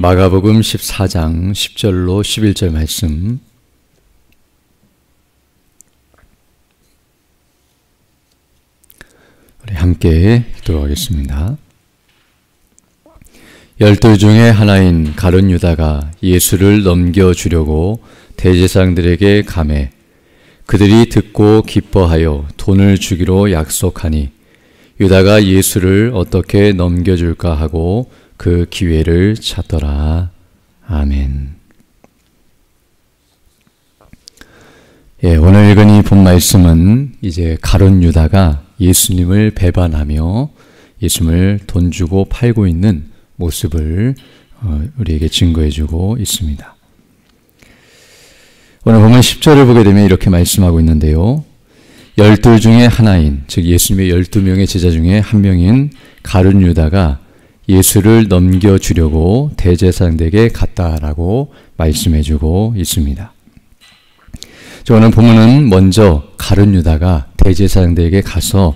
마가복음 14장 10절로 11절 말씀, 우리 함께 읽도록하겠습니다. 12 중에 하나인 가룟 유다가 예수를 넘겨주려고 대제사장들에게 가매 그들이 듣고 기뻐하여 돈을 주기로 약속하니 유다가 예수를 어떻게 넘겨줄까 하고 그 기회를 찾더라. 아멘. 오늘 읽은 이 본 말씀은 이제 가룟 유다가 예수님을 배반하며 예수님을 돈 주고 팔고 있는 모습을 우리에게 증거해주고 있습니다. 오늘 보면 10절을 보게 되면 이렇게 말씀하고 있는데요. 12 중에 하나인, 즉 예수님의 12명의 제자 중에 한 명인 가룟 유다가 예수를 넘겨주려고 대제사장들에게 갔다라고 말씀해주고 있습니다. 오늘 본문은 먼저 가룟 유다가 대제사장들에게 가서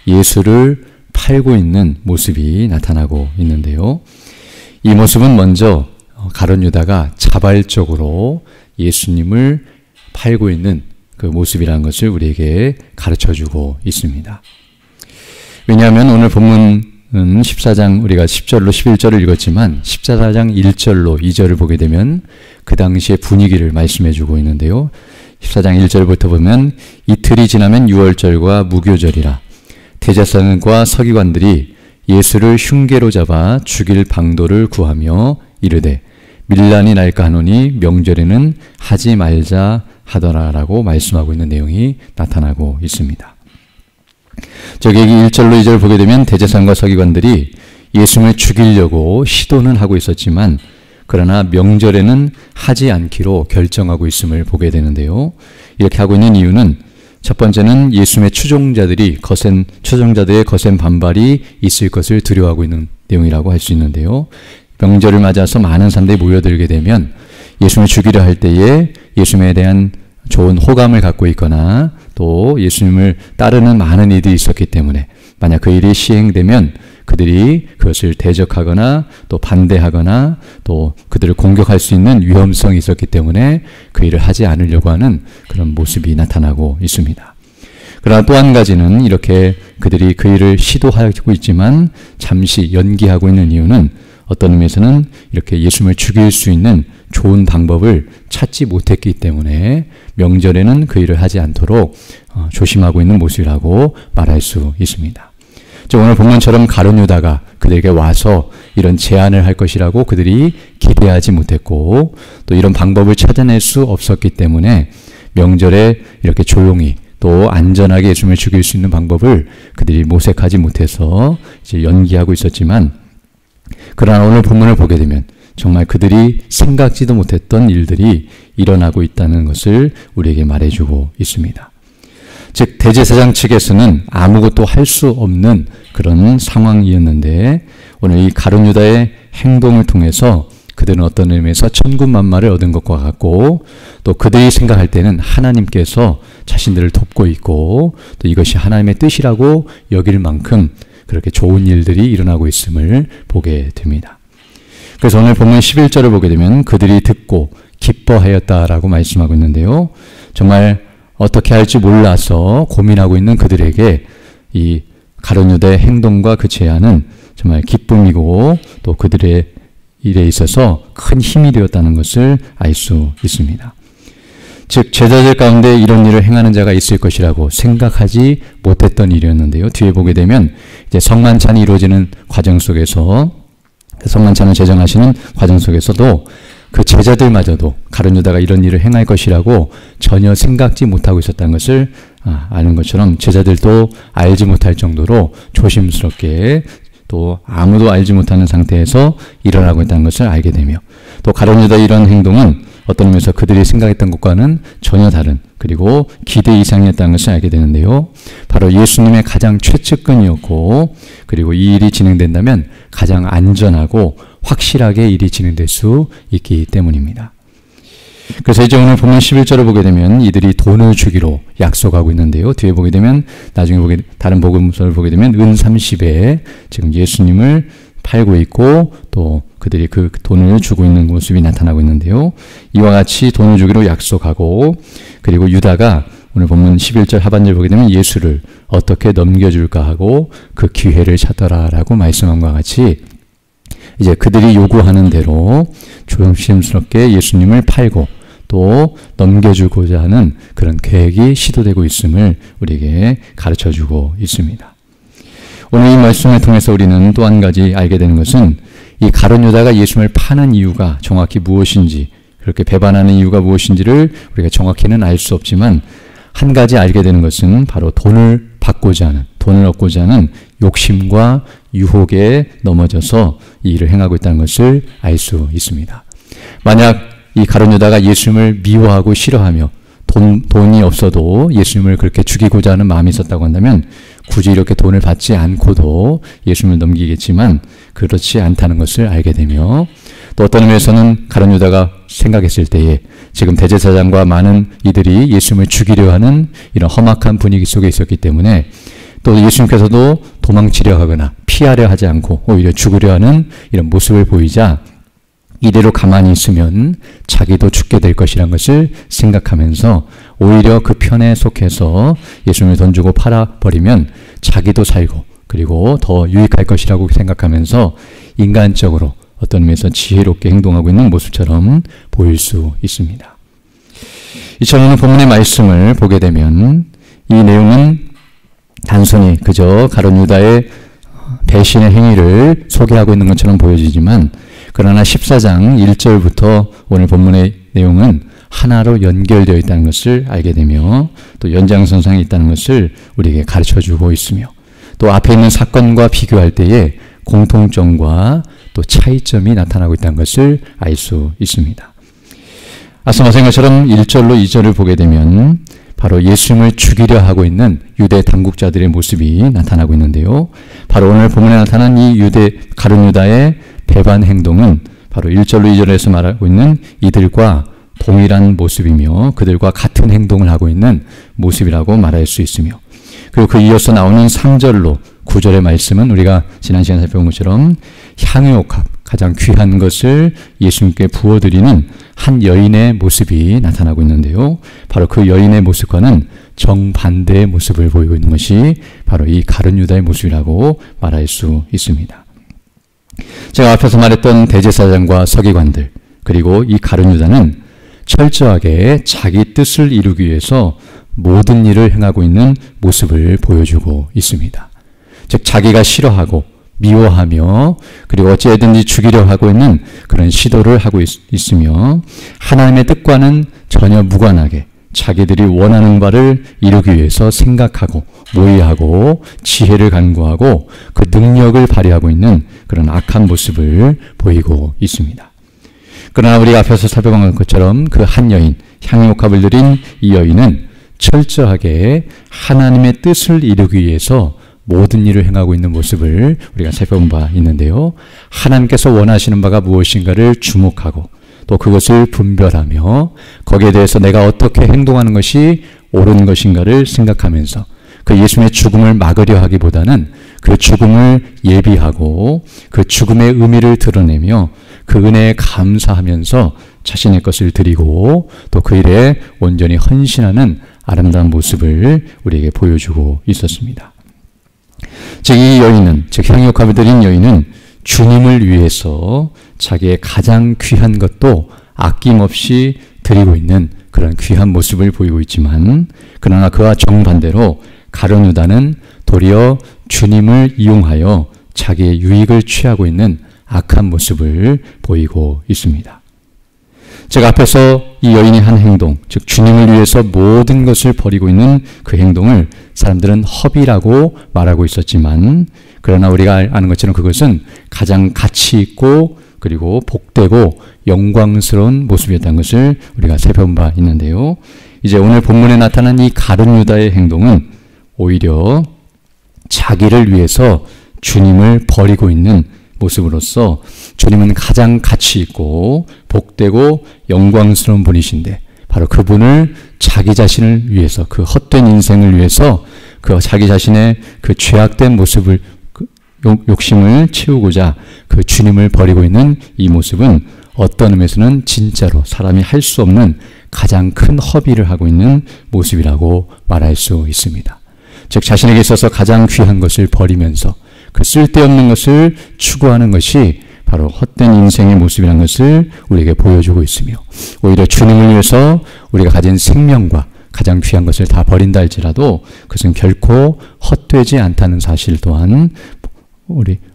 예수를 팔고 있는 모습이 나타나고 있는데요. 이 모습은 먼저 가룟 유다가 자발적으로 예수님을 팔고 있는 그 모습이라는 것을 우리에게 가르쳐주고 있습니다. 왜냐하면 오늘 본문은 14장 우리가 10절로 11절을 읽었지만 14장 1절로 2절을 보게 되면 그 당시의 분위기를 말씀해주고 있는데요. 14장 1절부터 보면 이틀이 지나면 유월절과 무교절이라 대제사장과 서기관들이 예수를 흉계로 잡아 죽일 방도를 구하며 이르되 밀란이 날까 하노니 명절에는 하지 말자 하더라라고 말씀하고 있는 내용이 나타나고 있습니다. 여기 1절로 2절을 보게 되면 대제사장과 서기관들이 예수님을 죽이려고 시도는 하고 있었지만 그러나 명절에는 하지 않기로 결정하고 있음을 보게 되는데요. 이렇게 하고 있는 이유는 첫 번째는 예수님의 추종자들의 거센 반발이 있을 것을 두려워하고 있는 내용이라고 할 수 있는데요. 명절을 맞아서 많은 사람들이 모여들게 되면 예수님을 죽이려 할 때에 예수님에 대한 좋은 호감을 갖고 있거나 또 예수님을 따르는 많은 이들이 있었기 때문에 만약 그 일이 시행되면 그들이 그것을 대적하거나 또 반대하거나 또 그들을 공격할 수 있는 위험성이 있었기 때문에 그 일을 하지 않으려고 하는 그런 모습이 나타나고 있습니다. 그러나 또 한 가지는 이렇게 그들이 그 일을 시도하고 있지만 잠시 연기하고 있는 이유는 어떤 의미에서는 이렇게 예수님을 죽일 수 있는 좋은 방법을 찾지 못했기 때문에 명절에는 그 일을 하지 않도록 조심하고 있는 모습이라고 말할 수 있습니다. 오늘 본문처럼 가룟 유다가 그들에게 와서 이런 제안을 할 것이라고 그들이 기대하지 못했고 또 이런 방법을 찾아낼 수 없었기 때문에 명절에 이렇게 조용히 또 안전하게 예수님을 죽일 수 있는 방법을 그들이 모색하지 못해서 이제 연기하고 있었지만 그러나 오늘 본문을 보게 되면 정말 그들이 생각지도 못했던 일들이 일어나고 있다는 것을 우리에게 말해주고 있습니다. 즉 대제사장 측에서는 아무것도 할 수 없는 그런 상황이었는데 오늘 이 가룟 유다의 행동을 통해서 그들은 어떤 의미에서 천군만마를 얻은 것과 같고 또 그들이 생각할 때는 하나님께서 자신들을 돕고 있고 또 이것이 하나님의 뜻이라고 여길 만큼 그렇게 좋은 일들이 일어나고 있음을 보게 됩니다. 그래서 오늘 본문 11절을 보게 되면 그들이 듣고 기뻐하였다라고 말씀하고 있는데요. 정말 어떻게 할지 몰라서 고민하고 있는 그들에게 이 가룟 유다의 행동과 그 제안은 정말 기쁨이고 또 그들의 일에 있어서 큰 힘이 되었다는 것을 알 수 있습니다. 즉 제자들 가운데 이런 일을 행하는 자가 있을 것이라고 생각하지 못했던 일이었는데요. 뒤에 보게 되면 이제 성만찬이 이루어지는 과정 속에서 성만찬을 제정하시는 과정 속에서도 그 제자들마저도 가룟 유다가 이런 일을 행할 것이라고 전혀 생각지 못하고 있었다는 것을 아는 것처럼 제자들도 알지 못할 정도로 조심스럽게 또 아무도 알지 못하는 상태에서 일어나고 있다는 것을 알게 되며 또 가룟 유다의 이런 행동은 어떤 의미에서 그들이 생각했던 것과는 전혀 다른 그리고 기대 이상이었다는 것을 알게 되는데요. 바로 예수님의 가장 최측근이었고 그리고 이 일이 진행된다면 가장 안전하고 확실하게 일이 진행될 수 있기 때문입니다. 그래서 이제 오늘 본문 11절을 보게 되면 이들이 돈을 주기로 약속하고 있는데요. 뒤에 보게 되면 나중에 다른 복음서를 보게 되면 은 30에 지금 예수님을 팔고 있고 또 그들이 그 돈을 주고 있는 모습이 나타나고 있는데요. 이와 같이 돈을 주기로 약속하고 그리고 유다가 오늘 본문 11절 하반절 보게 되면 예수를 어떻게 넘겨줄까 하고 그 기회를 찾더라라고 말씀함과 같이 이제 그들이 요구하는 대로 조심스럽게 예수님을 팔고 또 넘겨주고자 하는 그런 계획이 시도되고 있음을 우리에게 가르쳐주고 있습니다. 오늘 이 말씀을 통해서 우리는 또 한 가지 알게 되는 것은 이 가룟 유다가 예수님을 파는 이유가 정확히 무엇인지 그렇게 배반하는 이유가 무엇인지를 우리가 정확히는 알 수 없지만 한 가지 알게 되는 것은 바로 돈을 받고자 하는 돈을 얻고자 하는 욕심과 유혹에 넘어져서 이 일을 행하고 있다는 것을 알 수 있습니다. 만약 이 가룟 유다가 예수님을 미워하고 싫어하며 돈이 없어도 예수님을 그렇게 죽이고자 하는 마음이 있었다고 한다면 굳이 이렇게 돈을 받지 않고도 예수님을 넘기겠지만 그렇지 않다는 것을 알게 되며 또 어떤 의미에서는 가룟 유다가 생각했을 때에 지금 대제사장과 많은 이들이 예수님을 죽이려 하는 이런 험악한 분위기 속에 있었기 때문에 또 예수님께서도 도망치려 하거나 피하려 하지 않고 오히려 죽으려 하는 이런 모습을 보이자 이대로 가만히 있으면 자기도 죽게 될 것이라는 것을 생각하면서 오히려 그 편에 속해서 예수님을 돈 주고 팔아버리면 자기도 살고 그리고 더 유익할 것이라고 생각하면서 인간적으로 어떤 의미에서 지혜롭게 행동하고 있는 모습처럼 보일 수 있습니다. 이처럼 오늘 본문의 말씀을 보게 되면 이 내용은 단순히 그저 가룟 유다의 배신의 행위를 소개하고 있는 것처럼 보여지지만 그러나 14장 1절부터 오늘 본문의 내용은 하나로 연결되어 있다는 것을 알게 되며 또 연장선상에 있다는 것을 우리에게 가르쳐주고 있으며 또 앞에 있는 사건과 비교할 때에 공통점과 또 차이점이 나타나고 있다는 것을 알 수 있습니다. 앞서 말씀한 것처럼 1절로 2절을 보게 되면 바로 예수님을 죽이려 하고 있는 유대 당국자들의 모습이 나타나고 있는데요. 바로 오늘 본문에 나타난 이 가룟 유다의 배반 행동은 바로 1절로 2절에서 말하고 있는 이들과 동일한 모습이며 그들과 같은 행동을 하고 있는 모습이라고 말할 수 있으며 그리고 그 이어서 나오는 3절로 9절의 말씀은 우리가 지난 시간에 살펴본 것처럼 향유옥합 가장 귀한 것을 예수님께 부어드리는 한 여인의 모습이 나타나고 있는데요. 바로 그 여인의 모습과는 정반대의 모습을 보이고 있는 것이 바로 이 가룟 유다의 모습이라고 말할 수 있습니다. 제가 앞에서 말했던 대제사장과 서기관들 그리고 이 가룟 유다는 철저하게 자기 뜻을 이루기 위해서 모든 일을 행하고 있는 모습을 보여주고 있습니다. 즉 자기가 싫어하고 미워하며 그리고 어찌든지 죽이려 하고 있는 그런 시도를 하고 있으며 하나님의 뜻과는 전혀 무관하게 자기들이 원하는 바를 이루기 위해서 생각하고 모의하고 지혜를 간구하고 그 능력을 발휘하고 있는 그런 악한 모습을 보이고 있습니다. 그러나 우리가 앞에서 살펴본 것처럼 그 한 여인, 향유옥합을 드린 이 여인은 철저하게 하나님의 뜻을 이루기 위해서 모든 일을 행하고 있는 모습을 우리가 살펴본 바 있는데요. 하나님께서 원하시는 바가 무엇인가를 주목하고 또 그것을 분별하며 거기에 대해서 내가 어떻게 행동하는 것이 옳은 것인가를 생각하면서 그 예수님의 죽음을 막으려 하기보다는 그 죽음을 예비하고 그 죽음의 의미를 드러내며 그 은혜에 감사하면서 자신의 것을 드리고 또 그 일에 온전히 헌신하는 아름다운 모습을 우리에게 보여주고 있었습니다. 즉 이 여인은, 즉 향유옥합을 드린 여인은 주님을 위해서 자기의 가장 귀한 것도 아낌없이 드리고 있는 그런 귀한 모습을 보이고 있지만 그러나 그와 정반대로 가룟 유다는 도리어 주님을 이용하여 자기의 유익을 취하고 있는 악한 모습을 보이고 있습니다. 제가 앞에서 이 여인이 한 행동, 즉 주님을 위해서 모든 것을 버리고 있는 그 행동을 사람들은 허비라고 말하고 있었지만 그러나 우리가 아는 것처럼 그것은 가장 가치 있고 그리고 복되고 영광스러운 모습이었다는 것을 우리가 살펴본 바 있는데요. 이제 오늘 본문에 나타난 이 가룟 유다의 행동은 오히려 자기를 위해서 주님을 버리고 있는 모습으로서 주님은 가장 가치 있고 복되고 영광스러운 분이신데 바로 그분을 자기 자신을 위해서 그 헛된 인생을 위해서 그 자기 자신의 그 죄악된 모습을 욕심을 채우고자 그 주님을 버리고 있는 이 모습은 어떤 의미에서는 진짜로 사람이 할 수 없는 가장 큰 허비를 하고 있는 모습이라고 말할 수 있습니다. 즉 자신에게 있어서 가장 귀한 것을 버리면서 그 쓸데없는 것을 추구하는 것이 바로 헛된 인생의 모습이라는 것을 우리에게 보여주고 있으며, 오히려 주님을 위해서 우리가 가진 생명과 가장 귀한 것을 다 버린다 할지라도 그것은 결코 헛되지 않다는 사실 또한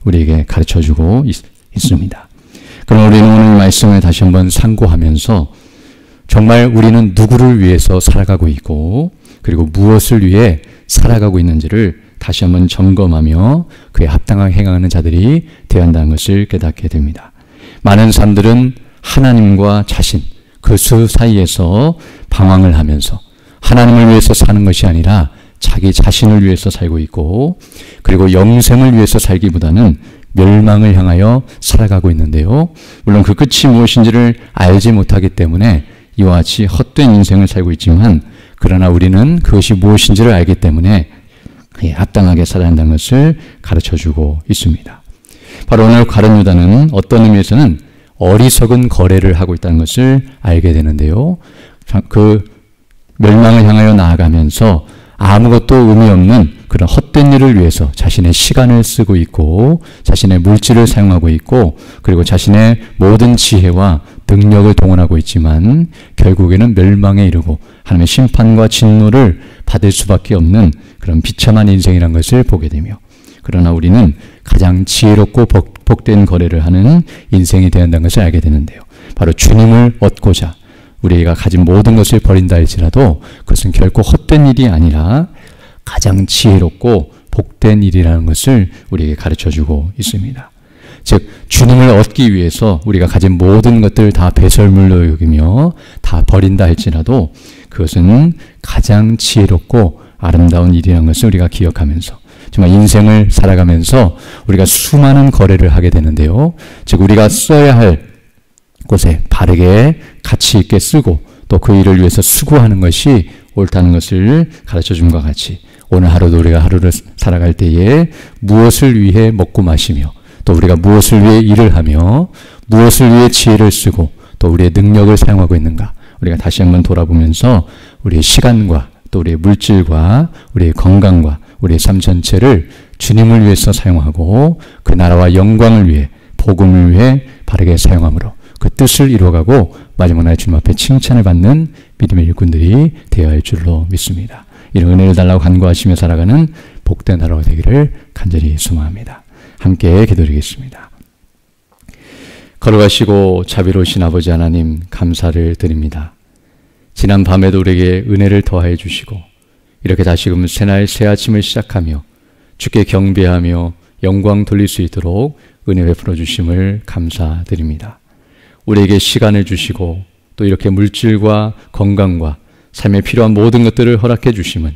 우리에게 가르쳐주고 있습니다. 그럼 우리는 오늘 말씀을 다시 한번 상고하면서 정말 우리는 누구를 위해서 살아가고 있고 그리고 무엇을 위해 살아가고 있는지를 다시 한번 점검하며 그에 합당하게 행하는 자들이 되어야 한다는 것을 깨닫게 됩니다. 많은 사람들은 하나님과 자신 그 사이에서 방황을 하면서 하나님을 위해서 사는 것이 아니라 자기 자신을 위해서 살고 있고 그리고 영생을 위해서 살기보다는 멸망을 향하여 살아가고 있는데요. 물론 그 끝이 무엇인지를 알지 못하기 때문에 이와 같이 헛된 인생을 살고 있지만, 그러나 우리는 그것이 무엇인지를 알기 때문에 그에 합당하게 살아야 한다는 것을 가르쳐주고 있습니다. 바로 오늘 가룟 유다는 어떤 의미에서는 어리석은 거래를 하고 있다는 것을 알게 되는데요. 그 멸망을 향하여 나아가면서 아무것도 의미 없는 그런 헛된 일을 위해서 자신의 시간을 쓰고 있고 자신의 물질을 사용하고 있고 그리고 자신의 모든 지혜와 능력을 동원하고 있지만 결국에는 멸망에 이르고 하나님의 심판과 진노를 받을 수밖에 없는 그런 비참한 인생이라는 것을 보게 되며, 그러나 우리는 가장 지혜롭고 복된 거래를 하는 인생이 되어야 한다는 것을 알게 되는데요. 바로 주님을 얻고자 우리가 가진 모든 것을 버린다 할지라도 그것은 결코 헛된 일이 아니라 가장 지혜롭고 복된 일이라는 것을 우리에게 가르쳐주고 있습니다. 즉 주님을 얻기 위해서 우리가 가진 모든 것들을 다 배설물로 여기며 다 버린다 할지라도 그것은 가장 지혜롭고 아름다운 일이라는 것을 우리가 기억하면서 정말 인생을 살아가면서 우리가 수많은 거래를 하게 되는데요. 즉 우리가 써야 할 곳에 바르게 가치 있게 쓰고 또 그 일을 위해서 수고하는 것이 옳다는 것을 가르쳐 줌과 같이 오늘 하루도 우리가 하루를 살아갈 때에 무엇을 위해 먹고 마시며 또 우리가 무엇을 위해 일을 하며 무엇을 위해 지혜를 쓰고 또 우리의 능력을 사용하고 있는가, 우리가 다시 한번 돌아보면서 우리의 시간과 또 우리의 물질과 우리의 건강과 우리의 삶 전체를 주님을 위해서 사용하고 그 나라와 영광을 위해 복음을 위해 바르게 사용함으로 그 뜻을 이루어가고 마지막 날 주님 앞에 칭찬을 받는 믿음의 일꾼들이 되어야 할 줄로 믿습니다. 이런 은혜를 달라고 간구하시며 살아가는 복된 하루가 되기를 간절히 소망합니다. 함께 기도드리겠습니다. 걸어가시고 자비로우신 아버지 하나님, 감사를 드립니다. 지난 밤에도 우리에게 은혜를 더하여 주시고 이렇게 다시금 새날 새 아침을 시작하며 주께 경배하며 영광 돌릴 수 있도록 은혜 베풀어 주심을 감사드립니다. 우리에게 시간을 주시고 또 이렇게 물질과 건강과 삶에 필요한 모든 것들을 허락해 주심은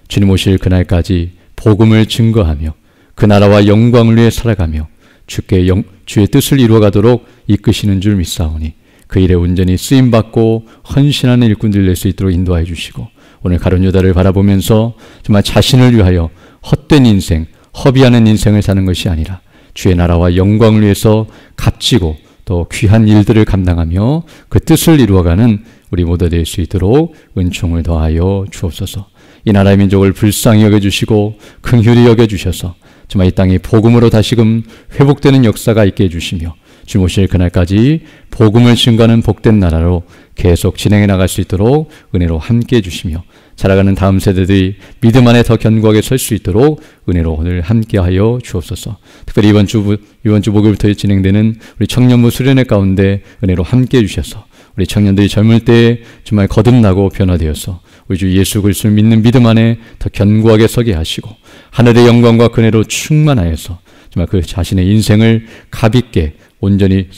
주님 오실 그날까지 복음을 증거하며 그 나라와 영광을 위해 살아가며 주의 뜻을 이루어가도록 이끄시는 줄 믿사오니 그 일에 온전히 쓰임받고 헌신하는 일꾼들 될 수 있도록 인도하여 주시고 오늘 가룟 유다를 바라보면서 정말 자신을 위하여 헛된 인생, 허비하는 인생을 사는 것이 아니라 주의 나라와 영광을 위해서 값지고 또 귀한 일들을 감당하며 그 뜻을 이루어가는 우리 모두 될 수 있도록 은총을 더하여 주옵소서. 이 나라의 민족을 불쌍히 여겨주시고 긍휼히 여겨주셔서 정말 이 땅이 복음으로 다시금 회복되는 역사가 있게 해주시며 주님 오실 그날까지 복음을 증거하는 복된 나라로 계속 진행해 나갈 수 있도록 은혜로 함께 해주시며 자라가는 다음 세대들이 믿음 안에 더 견고하게 설 수 있도록 은혜로 오늘 함께하여 주옵소서. 특별히 이번 주 목요일부터 진행되는 우리 청년부 수련회 가운데 은혜로 함께 해주셔서 우리 청년들이 젊을 때에 정말 거듭나고 변화되어서 우리 주 예수 그리스도를 믿는 믿음 안에 더 견고하게 서게 하시고 하늘의 영광과 은혜로 충만하여서 정말 그 자신의 인생을 값있게 온전히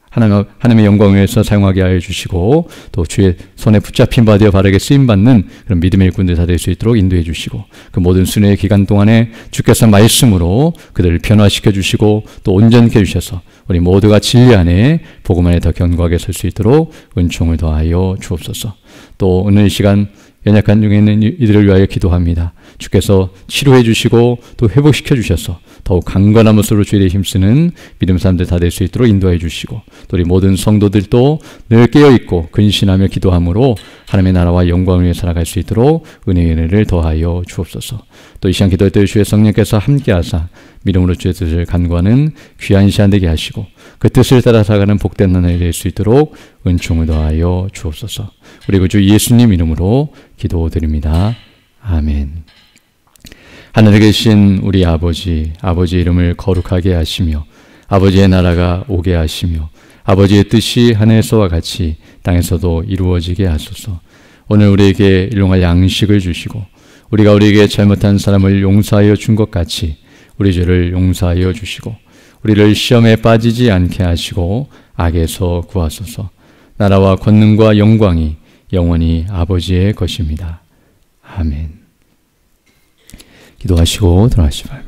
하나님의 영광을 위해서 사용하게 하여 주시고 또 주의 손에 붙잡힌 바 되어 바르게 쓰임받는 그런 믿음의 일꾼들 다 될 수 있도록 인도해 주시고 그 모든 순회의 기간 동안에 주께서 말씀으로 그들을 변화시켜 주시고 또 온전케 해주셔서 우리 모두가 진리 안에 복음 안에 더 견고하게 설 수 있도록 은총을 더하여 주옵소서. 또 오늘 이 시간 연약한 중에 있는 이들을 위하여 기도합니다. 주께서 치료해 주시고 또 회복시켜 주셔서 더욱 강건한 모습으로 주일에 힘쓰는 믿음 사람들 다 될 수 있도록 인도해 주시고 또 우리 모든 성도들도 늘 깨어있고 근신하며 기도함으로 하나님의 나라와 영광을 위해 살아갈 수 있도록 은혜의 은혜를 더하여 주옵소서. 또 이 시간 기도할 때 주의 성령께서 함께하사 믿음으로 주의 뜻을 간구하는 귀한 시간 되게 하시고 그 뜻을 따라 살아가는 복된 하나님 될 수 있도록 은총을 더하여 주옵소서. 우리 구주 예수님 이름으로 기도드립니다. 아멘. 하늘에 계신 우리 아버지, 아버지의 이름을 거룩하게 하시며 아버지의 나라가 오게 하시며 아버지의 뜻이 하늘에서와 같이 땅에서도 이루어지게 하소서. 오늘 우리에게 일용할 양식을 주시고 우리가 우리에게 잘못한 사람을 용서하여 준 것 같이 우리 죄를 용서하여 주시고 우리를 시험에 빠지지 않게 하시고 악에서 구하소서. 나라와 권능과 영광이 영원히 아버지의 것입니다. 아멘. 기도하시고 들어가시기 바랍니다.